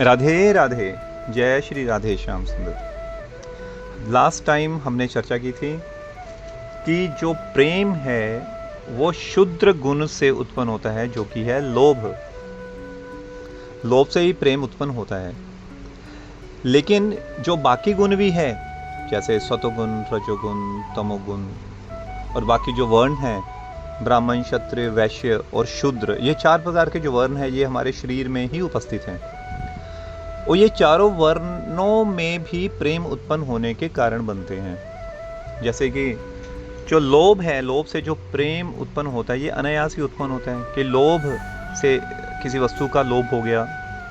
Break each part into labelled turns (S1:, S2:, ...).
S1: राधे राधे। जय श्री राधे श्याम सुंदर। Last time हमने चर्चा की थी कि जो प्रेम है वो शुद्र गुण से उत्पन्न होता है, जो कि है लोभ। लोभ से ही प्रेम उत्पन्न होता है। लेकिन जो बाकी गुण भी है, जैसे सतोगुण, रजोगुण, तमोगुण, और बाकी जो वर्ण हैं, ब्राह्मण, क्षत्रिय, वैश्य और शूद्र, ये 4 प्रकार के जो वर्ण हैं, ये हमारे शरीर में ही उपस्थित हैं। और ये चारों वर्णों में भी प्रेम उत्पन्न होने के कारण बनते हैं। जैसे कि जो लोभ है, लोभ से जो प्रेम उत्पन्न होता है, ये अनायास ही उत्पन्न होता है। कि लोभ से किसी वस्तु का लोभ हो गया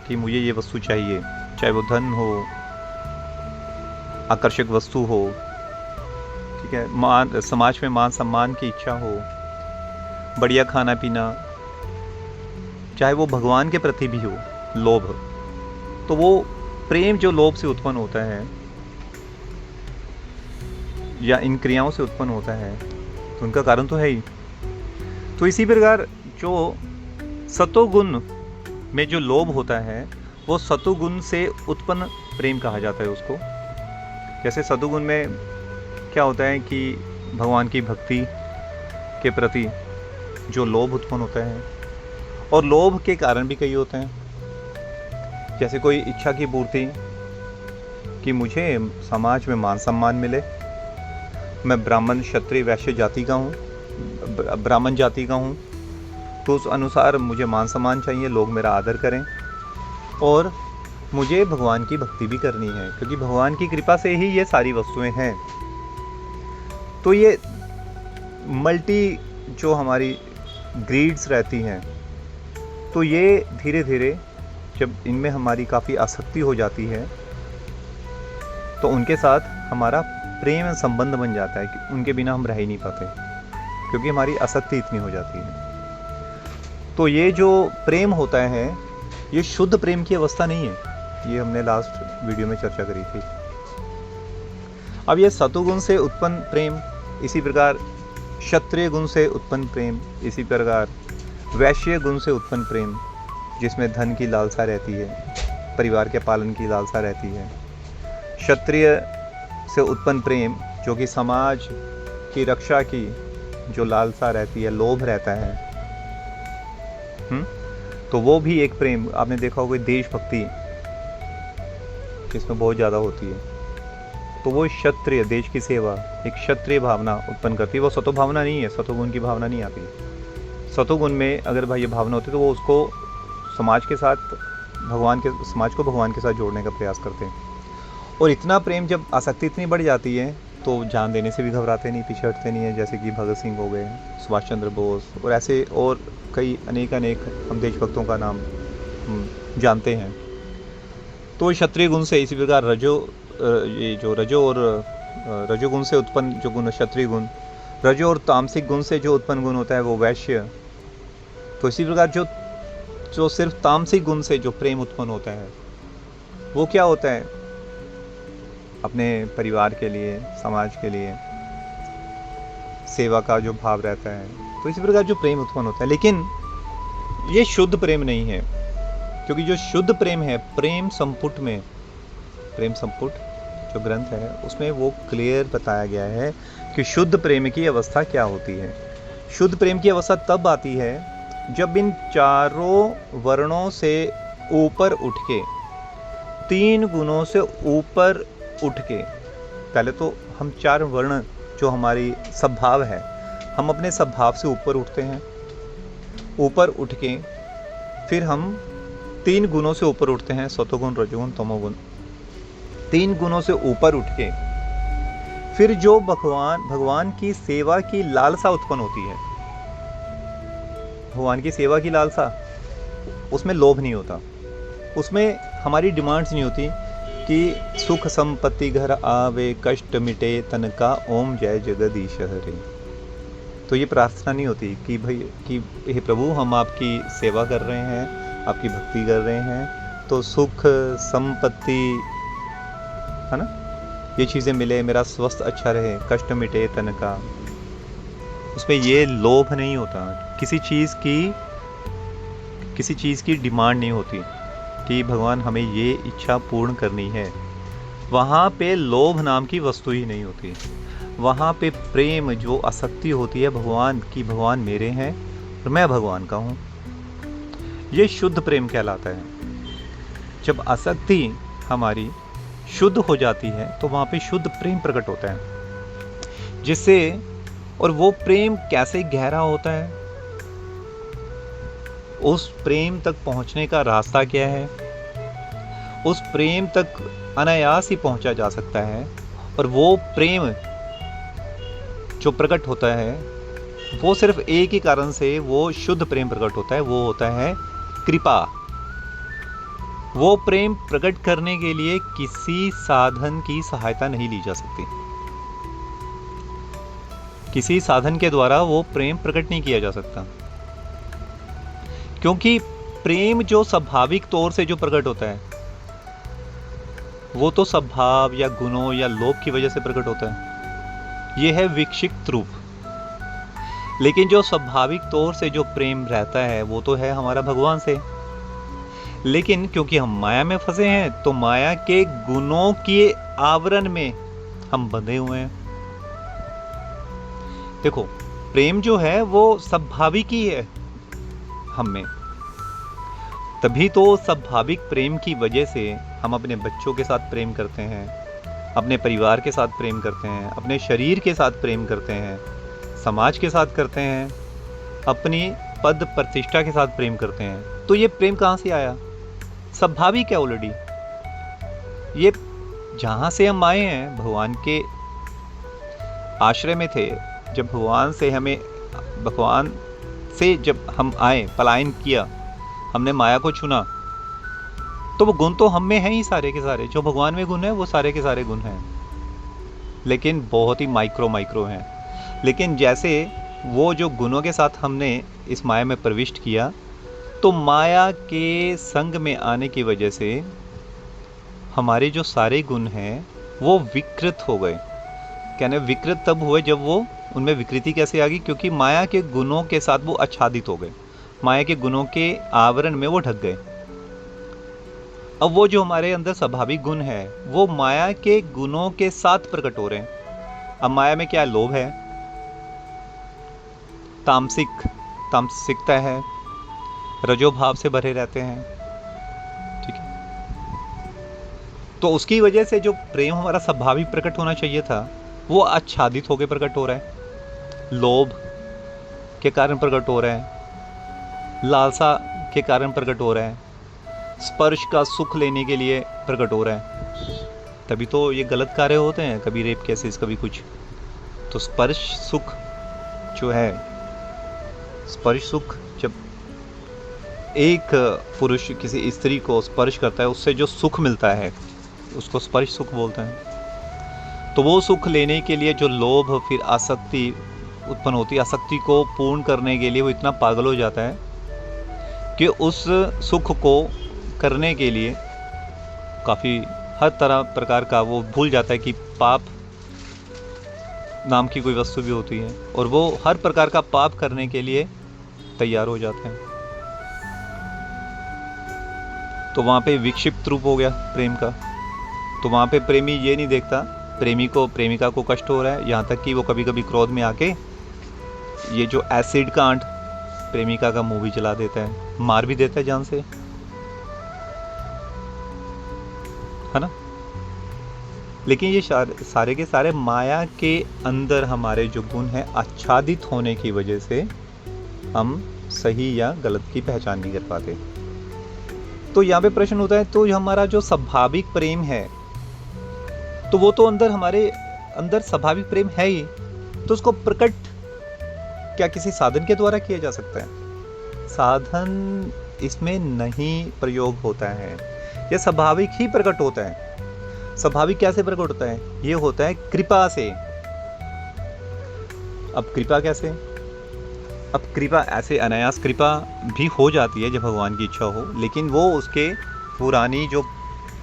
S1: कि मुझे ये वस्तु चाहिए, चाहे वो धन हो, आकर्षक वस्तु हो, ठीक है, मान, समाज में मान सम्मान की इच्छा हो, बढ़िया खाना पीना, चाहे वो भगवान के प्रति भी हो लोभ, तो वो प्रेम जो लोभ से उत्पन्न होता है या इन क्रियाओं से उत्पन्न होता है, तो उनका कारण तो है ही। तो इसी प्रकार जो सतोगुण में जो लोभ होता है, वो सतोगुण से उत्पन्न प्रेम कहा जाता है उसको। जैसे सतोगुण में क्या होता है कि भगवान की भक्ति के प्रति जो लोभ उत्पन्न होता है, और लोभ के कारण भी कई होते हैं। जैसे कोई इच्छा की पूर्ति कि मुझे समाज में मान सम्मान मिले, मैं ब्राह्मण, क्षत्रिय, वैश्य जाति का हूँ, ब्राह्मण जाति का हूँ, तो उस अनुसार मुझे मान सम्मान चाहिए, लोग मेरा आदर करें, और मुझे भगवान की भक्ति भी करनी है, क्योंकि भगवान की कृपा से ही ये सारी वस्तुएं हैं। तो ये मल्टी जो हमारी ग्रीड्स रहती हैं, तो ये धीरे धीरे जब इनमें हमारी काफ़ी आसक्ति हो जाती है, तो उनके साथ हमारा प्रेम संबंध बन जाता है कि उनके बिना हम रह ही नहीं पाते, क्योंकि हमारी आसक्ति इतनी हो जाती है। तो ये जो प्रेम होता है, ये शुद्ध प्रेम की अवस्था नहीं है। ये हमने लास्ट वीडियो में चर्चा करी थी। अब ये सतोगुण से उत्पन्न प्रेम, इसी प्रकार क्षत्रिय गुण से उत्पन्न प्रेम, इसी प्रकार वैश्य गुण से उत्पन्न प्रेम, जिसमें धन की लालसा रहती है, परिवार के पालन की लालसा रहती है। क्षत्रिय से उत्पन्न प्रेम, जो कि समाज की रक्षा की जो लालसा रहती है, लोभ रहता है, तो वो भी एक प्रेम। आपने देखा होगा देशभक्ति इसमें बहुत ज़्यादा होती है, तो वो क्षत्रिय, देश की सेवा, एक क्षत्रिय भावना उत्पन्न करती है। वो सतो भावना नहीं है, सतोगुण की भावना नहीं आती। सतोगुण में अगर भाई ये भावना होती है, तो वो उसको समाज के साथ, समाज को भगवान के साथ जोड़ने का प्रयास करते हैं। और इतना प्रेम, जब आसक्ति इतनी बढ़ जाती है, तो जान देने से भी घबराते नहीं, पीछे हटते नहीं है। जैसे कि भगत सिंह हो गए, सुभाष चंद्र बोस, और ऐसे और कई अनेक हम देशभक्तों का नाम जानते हैं। तो क्षत्रिय गुण से, इसी प्रकार रजोगुण से उत्पन्न जो गुण क्षत्रिय गुण, रजो और तामसिक गुण से जो उत्पन्न गुण होता है वो वैश्य। तो इसी प्रकार जो सिर्फ तामसिक गुण से जो प्रेम उत्पन्न होता है, वो क्या होता है? अपने परिवार के लिए, समाज के लिए सेवा का जो भाव रहता है। तो इसी प्रकार जो प्रेम उत्पन्न होता है, लेकिन ये शुद्ध प्रेम नहीं है। क्योंकि जो शुद्ध प्रेम है, प्रेम संपुट जो ग्रंथ है, उसमें वो क्लियर बताया गया है कि शुद्ध प्रेम की अवस्था क्या होती है। शुद्ध प्रेम की अवस्था तब आती है जब इन चारों वर्णों से ऊपर उठ के, 3 गुणों से ऊपर उठ के, पहले तो हम 4 वर्ण जो हमारी स्वभाव है, हम अपने स्वभाव से ऊपर उठते हैं। ऊपर उठ के फिर हम 3 गुणों से ऊपर उठते हैं, सतोगुण, रजोगुण, तमोगुण। 3 गुणों से ऊपर उठ के फिर जो भगवान की सेवा की लालसा उत्पन्न होती है, भगवान की सेवा की लालसा, उसमें लोभ नहीं होता, उसमें हमारी डिमांड्स नहीं होती कि सुख संपत्ति घर आवे, कष्ट मिटे तन का, ओम जय जगदीश हरे। तो ये प्रार्थना नहीं होती कि भाई कि हे प्रभु, हम आपकी सेवा कर रहे हैं, आपकी भक्ति कर रहे हैं, तो सुख संपत्ति, है ना, ये चीज़ें मिले, मेरा स्वास्थ्य अच्छा रहे, कष्ट मिटे तन का। उसमें ये लोभ नहीं होता, किसी चीज़ की डिमांड नहीं होती। कि भगवान हमें ये इच्छा पूर्ण करनी है, वहाँ पे लोभ नाम की वस्तु ही नहीं होती। वहाँ पे प्रेम जो आसक्ति होती है भगवान की, भगवान मेरे हैं और मैं भगवान का हूँ, ये शुद्ध प्रेम कहलाता है। जब आसक्ति हमारी शुद्ध हो जाती है तो वहाँ पे शुद्ध प्रेम प्रकट होता है, जिससे, और वो प्रेम कैसे गहरा होता है, उस प्रेम तक पहुँचने का रास्ता क्या है, उस प्रेम तक अनायास ही पहुँचा जा सकता है। और वो प्रेम जो प्रकट होता है वो सिर्फ एक ही कारण से वो शुद्ध प्रेम प्रकट होता है, वो होता है कृपा। वो प्रेम प्रकट करने के लिए किसी साधन की सहायता नहीं ली जा सकती। किसी साधन के द्वारा वो प्रेम प्रकट नहीं किया जा सकता, क्योंकि प्रेम जो स्वाभाविक तौर से जो प्रकट होता है वो तो स्वभाव या गुणों या लोभ की वजह से प्रकट होता है, ये है विक्षिप्त रूप। लेकिन जो स्वाभाविक तौर से जो प्रेम रहता है वो तो है हमारा भगवान से। लेकिन क्योंकि हम माया में फंसे हैं तो माया के गुणों के आवरण में हम बंधे हुए हैं। देखो, प्रेम जो है वो स्वाभाविक ही है हम में, तभी तो स्वाभाविक प्रेम की वजह से हम अपने बच्चों के साथ प्रेम करते हैं, अपने परिवार के साथ प्रेम करते हैं, अपने शरीर के साथ प्रेम करते हैं, समाज के साथ करते हैं, अपनी पद प्रतिष्ठा के साथ प्रेम करते हैं। तो ये प्रेम कहाँ से आया? स्वाभाविक है ऑलरेडी। ये जहाँ से हम आए हैं, भगवान के आश्रय में थे, जब भगवान से जब हम आए, पलायन किया, हमने माया को चुना, तो वो गुण तो हम में हैं ही सारे के सारे। जो भगवान में गुण है वो सारे के सारे गुण हैं, लेकिन बहुत ही माइक्रो हैं। लेकिन जैसे वो जो गुणों के साथ हमने इस माया में प्रविष्ट किया, तो माया के संग में आने की वजह से हमारे जो सारे गुण हैं वो विकृत हो गए। कहने विकृत तब हुए जब वो उनमें विकृति कैसे आ गई? क्योंकि माया के गुणों के साथ वो आच्छादित हो गए, माया के गुणों के आवरण में वो ढक गए। अब वो जो हमारे अंदर स्वाभाविक गुण है वो माया के गुणों के साथ प्रकट हो रहे हैं। अब माया में क्या है? लोभ है, तामसिकता है, रजोभाव से भरे रहते हैं, ठीक है। तो उसकी वजह से जो प्रेम हमारा स्वाभाविक प्रकट होना चाहिए था वो आच्छादित होकर प्रकट हो रहा है, लोभ के कारण प्रकट हो रहा है, लालसा के कारण प्रकट हो रहा है, स्पर्श का सुख लेने के लिए प्रकट हो रहा है। तभी तो ये गलत कार्य होते हैं, कभी रेप केसेस, कभी कुछ। तो स्पर्श सुख जो है, स्पर्श सुख, जब एक पुरुष किसी स्त्री को स्पर्श करता है उससे जो सुख मिलता है उसको स्पर्श सुख बोलते हैं। तो वो सुख लेने के लिए जो लोभ, फिर आसक्ति उत्पन्न होती है, आसक्ति को पूर्ण करने के लिए वो इतना पागल हो जाता है कि उस सुख को करने के लिए काफ़ी हर प्रकार का वो भूल जाता है कि पाप नाम की कोई वस्तु भी होती है, और वो हर प्रकार का पाप करने के लिए तैयार हो जाते हैं। तो वहाँ पे विक्षिप्त रूप हो गया प्रेम का। तो वहाँ पे प्रेमी ये नहीं देखता प्रेमी को, प्रेमिका को कष्ट हो रहा है, यहाँ तक कि वो कभी कभी क्रोध में आके ये जो एसिड कांड प्रेमिका का मुंह भी जला देता है, मार भी देता है जान से, है ना। लेकिन ये सारे के सारे माया के अंदर हमारे जो गुण हैं आच्छादित होने की वजह से हम सही या गलत की पहचान नहीं कर पाते। तो यहाँ पे प्रश्न होता है, तो हमारा जो स्वाभाविक प्रेम है तो वो तो अंदर हमारे अंदर स्वाभाविक प्रेम है ही, तो उसको प्रकट क्या किसी साधन के द्वारा किया जा सकता है? साधन इसमें नहीं प्रयोग होता है, यह स्वाभाविक ही प्रकट होता है। स्वाभाविक कैसे प्रकट होता है? ये होता है कृपा से। अब कृपा कैसे? अब कृपा ऐसे अनायास कृपा भी हो जाती है जब भगवान की इच्छा हो, लेकिन वो उसके पुरानी जो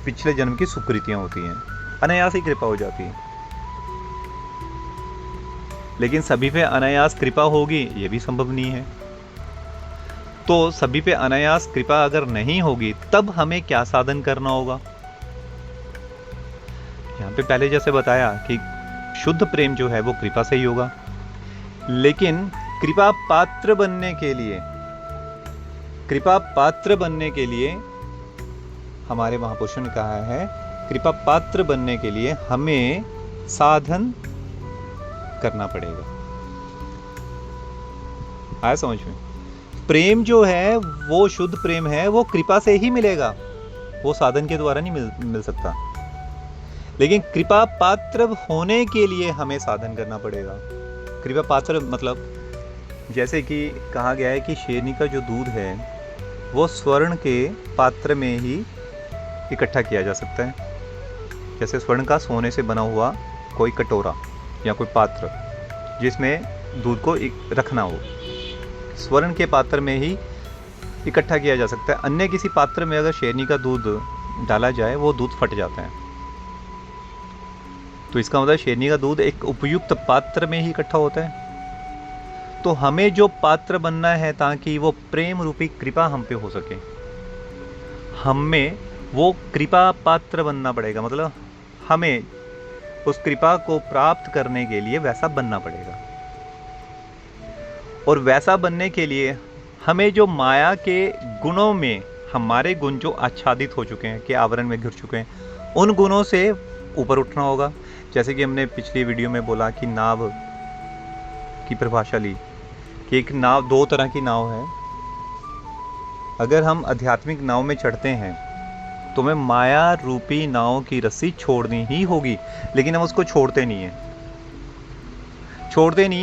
S1: पिछले जन्म की सुकृतियां होती हैं, अनायास ही कृपा हो जाती है। लेकिन सभी पे अनायास कृपा होगी ये भी संभव नहीं है। तो सभी पे अनायास कृपा अगर नहीं होगी तब हमें क्या साधन करना होगा? यहाँ पे पहले जैसे बताया कि शुद्ध प्रेम जो है वो कृपा से ही होगा, लेकिन कृपा पात्र बनने के लिए हमारे महापुरुषों ने कहा है, कृपा पात्र बनने के लिए हमें साधन करना पड़ेगा। आया समझ में? प्रेम जो है वो शुद्ध प्रेम है, वो कृपा से ही मिलेगा, वो साधन के द्वारा नहीं मिल सकता। लेकिन कृपा पात्र होने के लिए हमें साधन करना पड़ेगा। कृपा पात्र मतलब जैसे कि कहा गया है कि शेरनी का जो दूध है वो स्वर्ण के पात्र में ही इकट्ठा किया जा सकता है। जैसे स्वर्ण का सोने से बना हुआ कोई कटोरा या कोई पात्र जिसमें दूध को रखना हो, स्वर्ण के पात्र में ही इकट्ठा किया जा सकता है। अन्य किसी पात्र में अगर शेरनी का दूध डाला जाए वो दूध फट जाता है। तो इसका मतलब शेरनी का दूध एक उपयुक्त पात्र में ही इकट्ठा होता है। तो हमें जो पात्र बनना है ताकि वो प्रेम रूपी कृपा हम पे हो सके, हमें वो कृपा पात्र बनना पड़ेगा। मतलब हमें उस कृपा को प्राप्त करने के लिए वैसा बनना पड़ेगा। और वैसा बनने के लिए हमें जो माया के गुणों में हमारे गुण जो आच्छादित हो चुके हैं, के आवरण में घिर चुके हैं, उन गुणों से ऊपर उठना होगा। जैसे कि हमने पिछली वीडियो में बोला कि नाव की परिभाषा ली कि एक नाव, दो तरह की नाव है। अगर हम आध्यात्मिक नाव में चढ़ते हैं तो हमें माया रूपी नाव की रस्सी छोड़नी ही होगी, लेकिन हम उसको छोड़ते नहीं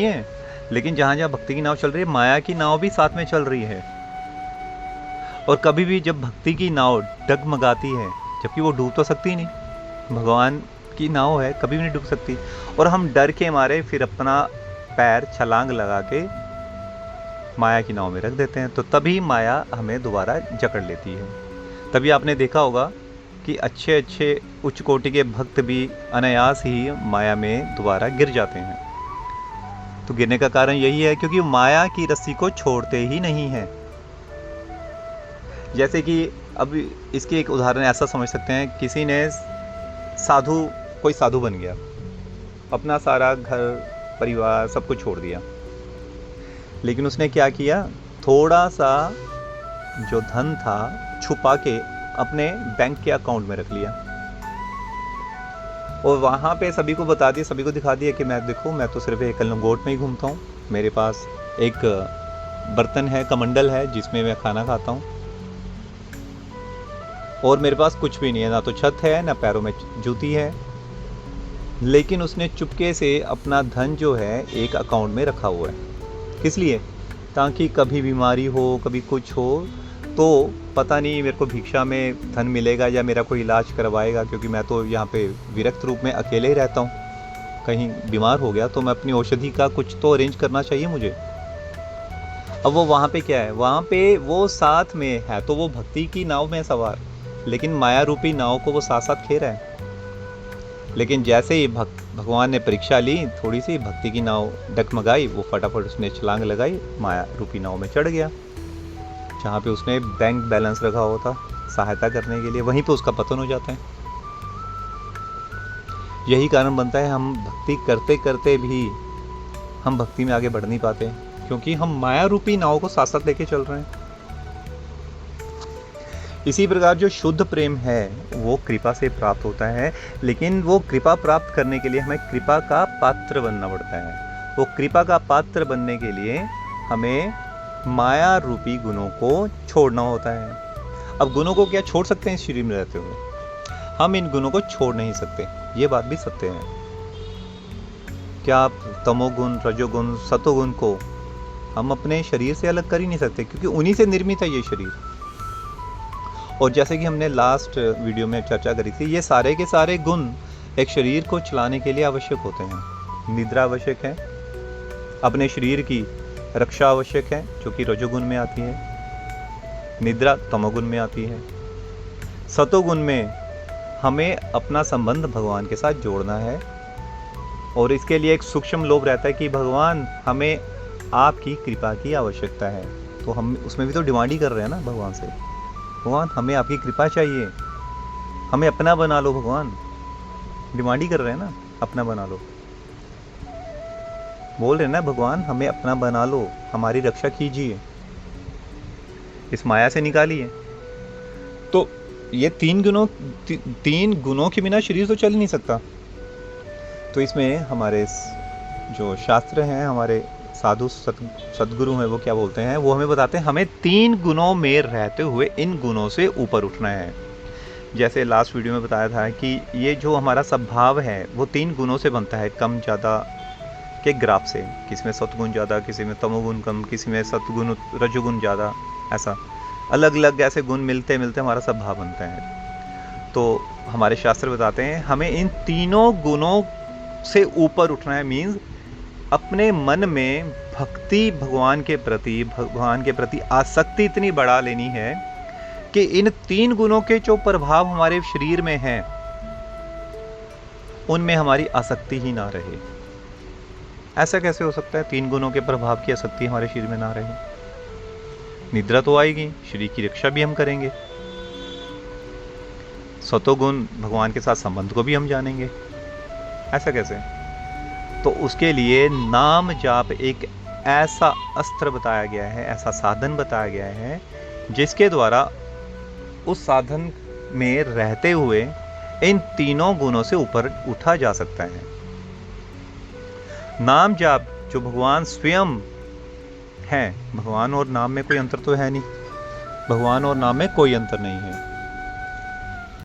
S1: हैं। लेकिन जहाँ जहाँ भक्ति की नाव चल रही है, माया की नाव भी साथ में चल रही है। और कभी भी जब भक्ति की नाव डगमगाती है, जबकि वो डूब तो सकती नहीं, भगवान की नाव है, कभी भी नहीं डूब सकती, और हम डर के मारे फिर अपना पैर छलांग लगा के माया की नाव में रख देते हैं, तो तभी माया हमें दोबारा जकड़ लेती है। तभी आपने देखा होगा कि अच्छे अच्छे उच्च कोटि के भक्त भी अनायास ही माया में दोबारा गिर जाते हैं। तो गिरने का कारण यही है क्योंकि माया की रस्सी को छोड़ते ही नहीं है। जैसे कि अब इसकी एक उदाहरण ऐसा समझ सकते हैं, किसी ने कोई साधु बन गया, अपना सारा घर परिवार सब कुछ छोड़ दिया, लेकिन उसने क्या किया, थोड़ा सा जो धन था छुपा के अपने बैंक के अकाउंट में रख लिया और वहाँ पे सभी को बता दिया, सभी को दिखा दिया कि मैं देखो, मैं तो सिर्फ एक लंगोट में ही घूमता हूँ, मेरे पास एक बर्तन है, कमंडल है जिसमें मैं खाना खाता हूँ, और मेरे पास कुछ भी नहीं है, ना तो छत है ना पैरों में जूती है। लेकिन उसने चुपके से अपना धन जो है एक अकाउंट में रखा हुआ है। किस लिए? ताकि कभी बीमारी हो, कभी कुछ हो तो पता नहीं मेरे को भिक्षा में धन मिलेगा या मेरा कोई इलाज करवाएगा, क्योंकि मैं तो यहाँ पे विरक्त रूप में अकेले ही रहता हूँ, कहीं बीमार हो गया तो मैं अपनी औषधि का कुछ तो अरेंज करना चाहिए मुझे। अब वो वहाँ पे क्या है, वहाँ पे वो साथ में है, तो वो भक्ति की नाव में सवार, लेकिन माया रूपी नाव को वो साथ साथ खे रहा है। लेकिन जैसे ही भगवान ने परीक्षा ली, थोड़ी सी भक्ति की नाव डगमगाई, वो फटाफट उसने छलांग लगाई, माया रूपी नाव में चढ़ गया, जहाँ पे उसने बैंक बैलेंस रखा हुआ था सहायता करने के लिए, वहीं पे उसका पतन हो जाता है। यही कारण बनता है हम भक्ति करते करते भी हम भक्ति में आगे बढ़ नहीं पाते, क्योंकि हम माया रूपी नाव को साथ साथ लेके चल रहे हैं। इसी प्रकार जो शुद्ध प्रेम है वो कृपा से प्राप्त होता है, लेकिन वो कृपा प्राप्त करने के लिए हमें कृपा का पात्र बनना पड़ता है। वो कृपा का पात्र बनने के लिए हमें माया रूपी गुणों को छोड़ना होता है। अब गुणों को क्या छोड़ सकते हैं इस शरीर में रहते हुए? हम इन गुणों को छोड़ नहीं सकते, ये बात भी सत्य है। क्या आप तमोगुण, रजोगुण, सतोगुण को हम अपने शरीर से अलग कर ही नहीं सकते, क्योंकि उन्हीं से निर्मित है ये शरीर। और जैसे कि हमने लास्ट वीडियो में चर्चा करी थी, ये सारे के सारे गुण एक शरीर को चलाने के लिए आवश्यक होते हैं। निद्रा आवश्यक है, अपने शरीर की रक्षा आवश्यक है, जो कि रजोगुण में आती है, निद्रा तमोगुण में आती है। सतोगुण में हमें अपना संबंध भगवान के साथ जोड़ना है, और इसके लिए एक सूक्ष्म लोभ रहता है कि भगवान हमें आपकी कृपा की आवश्यकता है, तो हम उसमें भी तो डिमांड ही कर रहे हैं ना भगवान से, भगवान हमें आपकी कृपा चाहिए, हमें अपना बना लो भगवान, डिमांड ही कर रहे हैं ना, अपना बना लो, बोल रहे हैं ना भगवान हमें अपना बना लो, हमारी रक्षा कीजिए, इस माया से निकालिए। तो ये तीन गुणों के बिना शरीर तो चल ही नहीं सकता। तो इसमें हमारे जो शास्त्र हैं, हमारे साधु सदगुरु हैं, वो क्या बोलते हैं, वो हमें बताते हैं हमें 3 गुणों में रहते हुए इन गुणों से ऊपर उठना है। जैसे लास्ट वीडियो में बताया था कि ये जो हमारा स्वभाव है वो 3 गुणों से बनता है, कम ज़्यादा के ग्राफ से, किसी में सतगुण ज़्यादा, किसी में तमोगुण कम, किसी में सतगुण रजोगुण ज़्यादा, ऐसा अलग अलग ऐसे गुण मिलते मिलते हमारा स्वभाव बनता है। तो हमारे शास्त्र बताते हैं हमें इन तीनों गुणों से ऊपर उठना है। मीन्स अपने मन में भक्ति भगवान के प्रति आसक्ति इतनी बढ़ा लेनी है कि इन 3 गुणों के जो प्रभाव हमारे शरीर में हैं उनमें हमारी आसक्ति ही ना रहे। ऐसा कैसे हो सकता है 3 गुणों के प्रभाव की आसक्ति हमारे शरीर में ना रहे? निद्रा तो आएगी, शरीर की रक्षा भी हम करेंगे, सतोगुण भगवान के साथ संबंध को भी हम जानेंगे, ऐसा कैसे? तो उसके लिए नाम जाप एक ऐसा अस्त्र बताया गया है, ऐसा साधन बताया गया है जिसके द्वारा उस साधन में रहते हुए इन तीनों गुणों से ऊपर उठा जा सकता है। नाम जाप जो भगवान स्वयं है, भगवान और नाम में कोई अंतर तो है नहीं, भगवान और नाम में कोई अंतर नहीं है।